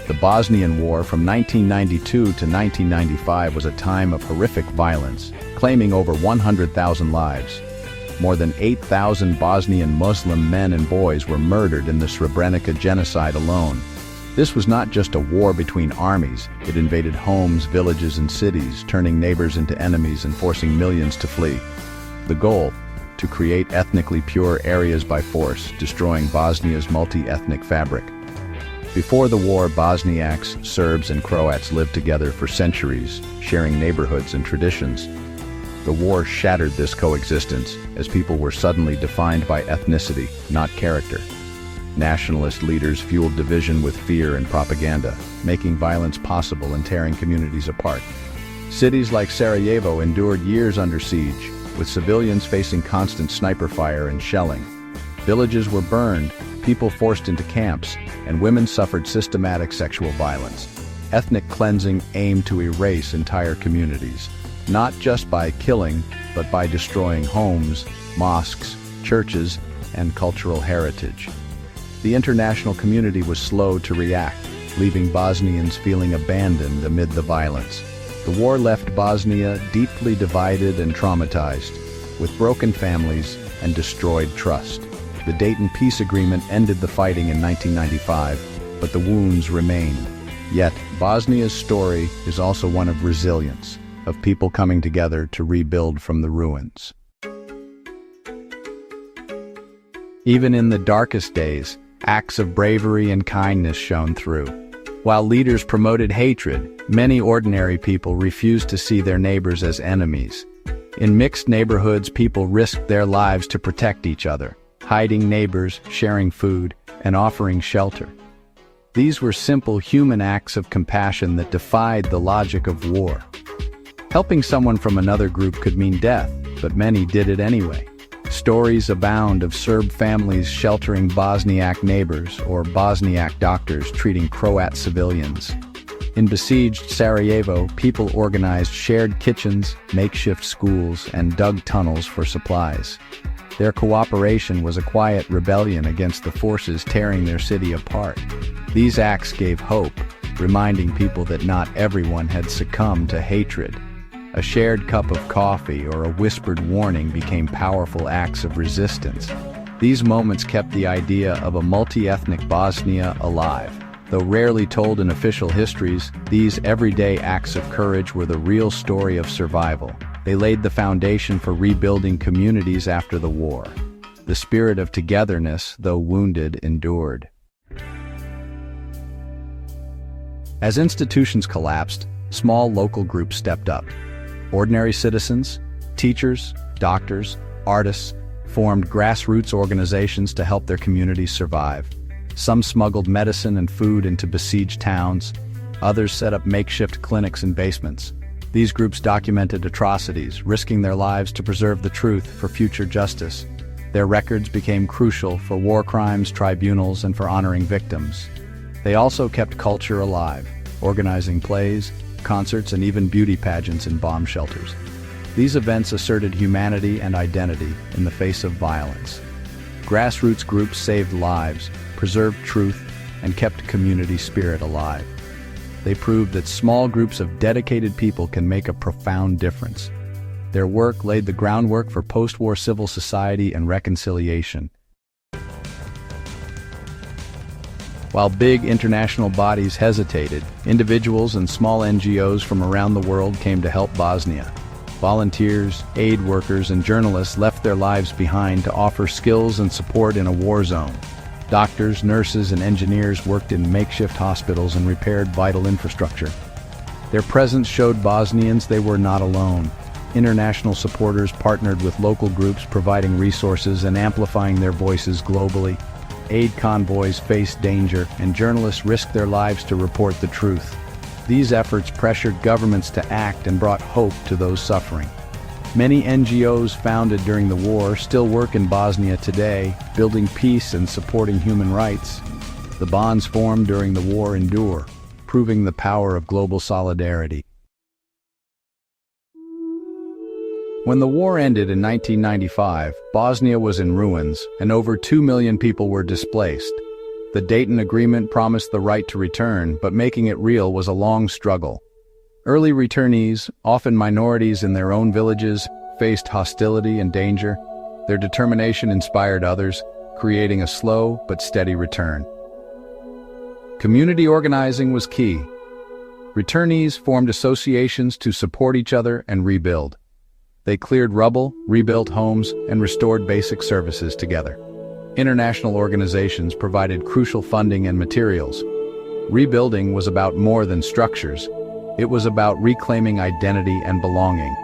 The Bosnian War from 1992 to 1995 was a time of horrific violence, claiming over 100,000 lives. More than 8,000 Bosnian Muslim men and boys were murdered in the Srebrenica genocide alone. This was not just a war between armies, it invaded homes, villages, and cities, turning neighbors into enemies and forcing millions to flee. The goal? To create ethnically pure areas by force, destroying Bosnia's multi-ethnic fabric. Before the war, Bosniaks, Serbs, and Croats lived together for centuries, sharing neighborhoods and traditions. The war shattered this coexistence, as people were suddenly defined by ethnicity, not character. Nationalist leaders fueled division with fear and propaganda, making violence possible and tearing communities apart. Cities like Sarajevo endured years under siege, with civilians facing constant sniper fire and shelling. Villages were burned, people forced into camps, and women suffered systematic sexual violence. Ethnic cleansing aimed to erase entire communities, not just by killing, but by destroying homes, mosques, churches, and cultural heritage. The international community was slow to react, leaving Bosnians feeling abandoned amid the violence. The war left Bosnia deeply divided and traumatized, with broken families and destroyed trust. The Dayton Peace Agreement ended the fighting in 1995, but the wounds remained. Yet, Bosnia's story is also one of resilience, of people coming together to rebuild from the ruins. Even in the darkest days, acts of bravery and kindness shone through. While leaders promoted hatred, many ordinary people refused to see their neighbors as enemies. In mixed neighborhoods, people risked their lives to protect each other, hiding neighbors, sharing food, and offering shelter. These were simple human acts of compassion that defied the logic of war. Helping someone from another group could mean death, but many did it anyway. Stories abound of Serb families sheltering Bosniak neighbors or Bosniak doctors treating Croat civilians. In besieged Sarajevo, people organized shared kitchens, makeshift schools, and dug tunnels for supplies. Their cooperation was a quiet rebellion against the forces tearing their city apart. These acts gave hope, reminding people that not everyone had succumbed to hatred. A shared cup of coffee or a whispered warning became powerful acts of resistance. These moments kept the idea of a multi-ethnic Bosnia alive. Though rarely told in official histories, these everyday acts of courage were the real story of survival. They laid the foundation for rebuilding communities after the war. The spirit of togetherness, though wounded, endured. As institutions collapsed, small local groups stepped up. Ordinary citizens, teachers, doctors, artists formed grassroots organizations to help their communities survive. Some smuggled medicine and food into besieged towns. Others set up makeshift clinics in basements. These groups documented atrocities, risking their lives to preserve the truth for future justice. Their records became crucial for war crimes tribunals and for honoring victims. They also kept culture alive, organizing plays, concerts, and even beauty pageants in bomb shelters. These events asserted humanity and identity in the face of violence. Grassroots groups saved lives, preserved truth, and kept community spirit alive. They proved that small groups of dedicated people can make a profound difference. Their work laid the groundwork for post-war civil society and reconciliation. While big international bodies hesitated, individuals and small NGOs from around the world came to help Bosnia. Volunteers, aid workers, and journalists left their lives behind to offer skills and support in a war zone. Doctors, nurses, and engineers worked in makeshift hospitals and repaired vital infrastructure. Their presence showed Bosnians they were not alone. International supporters partnered with local groups, providing resources and amplifying their voices globally. Aid convoys faced danger, and journalists risked their lives to report the truth. These efforts pressured governments to act and brought hope to those suffering. Many NGOs founded during the war still work in Bosnia today, building peace and supporting human rights. The bonds formed during the war endure, proving the power of global solidarity. When the war ended in 1995, Bosnia was in ruins, and over 2 million people were displaced. The Dayton Agreement promised the right to return, but making it real was a long struggle. Early returnees, often minorities in their own villages, faced hostility and danger. Their determination inspired others, creating a slow but steady return. Community organizing was key. Returnees formed associations to support each other and rebuild. They cleared rubble, rebuilt homes, and restored basic services together. International organizations provided crucial funding and materials. Rebuilding was about more than structures. It was about reclaiming identity and belonging.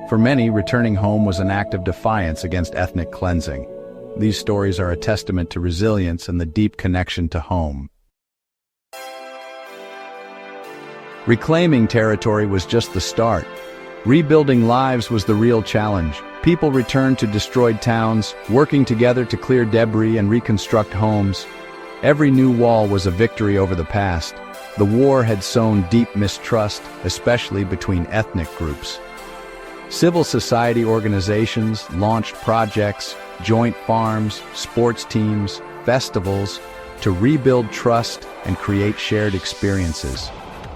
For many, returning home was an act of defiance against ethnic cleansing. These stories are a testament to resilience and the deep connection to home. Reclaiming territory was just the start. Rebuilding lives was the real challenge. People returned to destroyed towns, working together to clear debris and reconstruct homes. Every new wall was a victory over the past. The war had sown deep mistrust, especially between ethnic groups. Civil society organizations launched projects, joint farms, sports teams, festivals to rebuild trust and create shared experiences.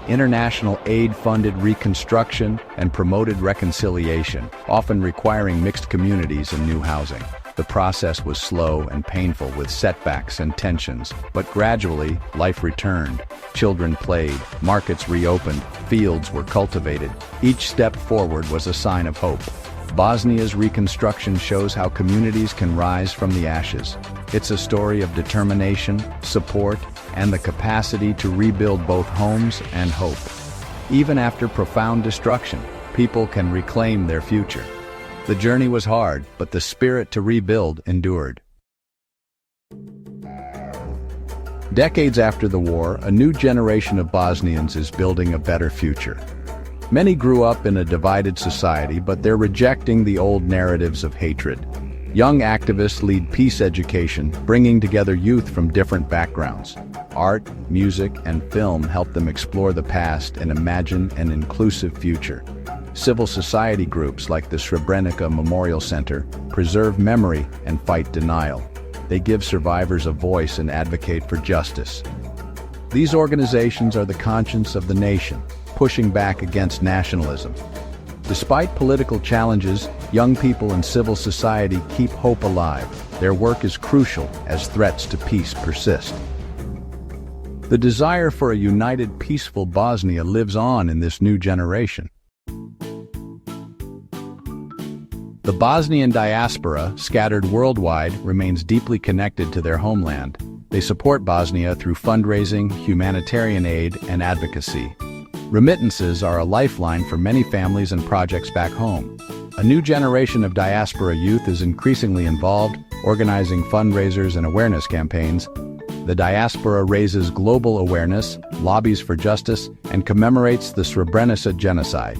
International aid funded reconstruction and promoted reconciliation, often requiring mixed communities and new housing. The process was slow and painful with setbacks and tensions, but gradually, life returned. Children played, markets reopened, fields were cultivated. Each step forward was a sign of hope. Bosnia's reconstruction shows how communities can rise from the ashes. It's a story of determination, support, and the capacity to rebuild both homes and hope. Even after profound destruction, people can reclaim their future. The journey was hard, but the spirit to rebuild endured. Decades after the war, a new generation of Bosnians is building a better future. Many grew up in a divided society, but they're rejecting the old narratives of hatred. Young activists lead peace education, bringing together youth from different backgrounds. Art, music, and film help them explore the past and imagine an inclusive future. Civil society groups like the Srebrenica Memorial Center preserve memory and fight denial. They give survivors a voice and advocate for justice. These organizations are the conscience of the nation, pushing back against nationalism. Despite political challenges, young people in civil society keep hope alive. Their work is crucial as threats to peace persist. The desire for a united, peaceful Bosnia lives on in this new generation. The Bosnian diaspora, scattered worldwide, remains deeply connected to their homeland. They support Bosnia through fundraising, humanitarian aid, and advocacy. Remittances are a lifeline for many families and projects back home. A new generation of diaspora youth is increasingly involved, organizing fundraisers and awareness campaigns. The diaspora raises global awareness, lobbies for justice, and commemorates the Srebrenica genocide.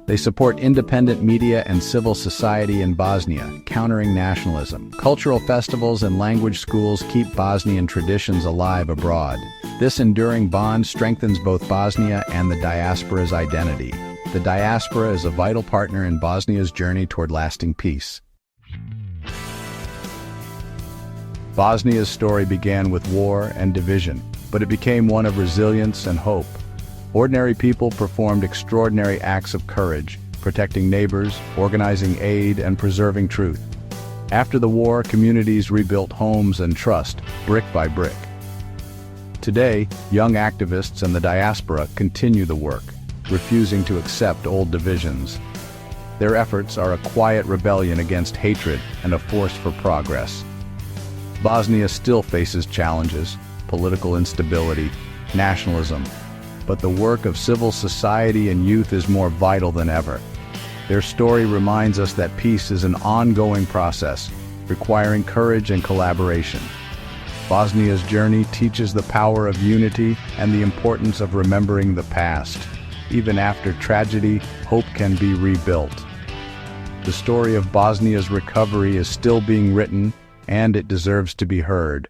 They support independent media and civil society in Bosnia, countering nationalism. Cultural festivals and language schools keep Bosnian traditions alive abroad. This enduring bond strengthens both Bosnia and the diaspora's identity. The diaspora is a vital partner in Bosnia's journey toward lasting peace. Bosnia's story began with war and division, but it became one of resilience and hope. Ordinary people performed extraordinary acts of courage, protecting neighbors, organizing aid, and preserving truth. After the war, communities rebuilt homes and trust, brick by brick. Today, young activists and the diaspora continue the work, refusing to accept old divisions. Their efforts are a quiet rebellion against hatred and a force for progress. Bosnia still faces challenges, political instability, nationalism, but the work of civil society and youth is more vital than ever. Their story reminds us that peace is an ongoing process, requiring courage and collaboration. Bosnia's journey teaches the power of unity and the importance of remembering the past. Even after tragedy, hope can be rebuilt. The story of Bosnia's recovery is still being written, and it deserves to be heard.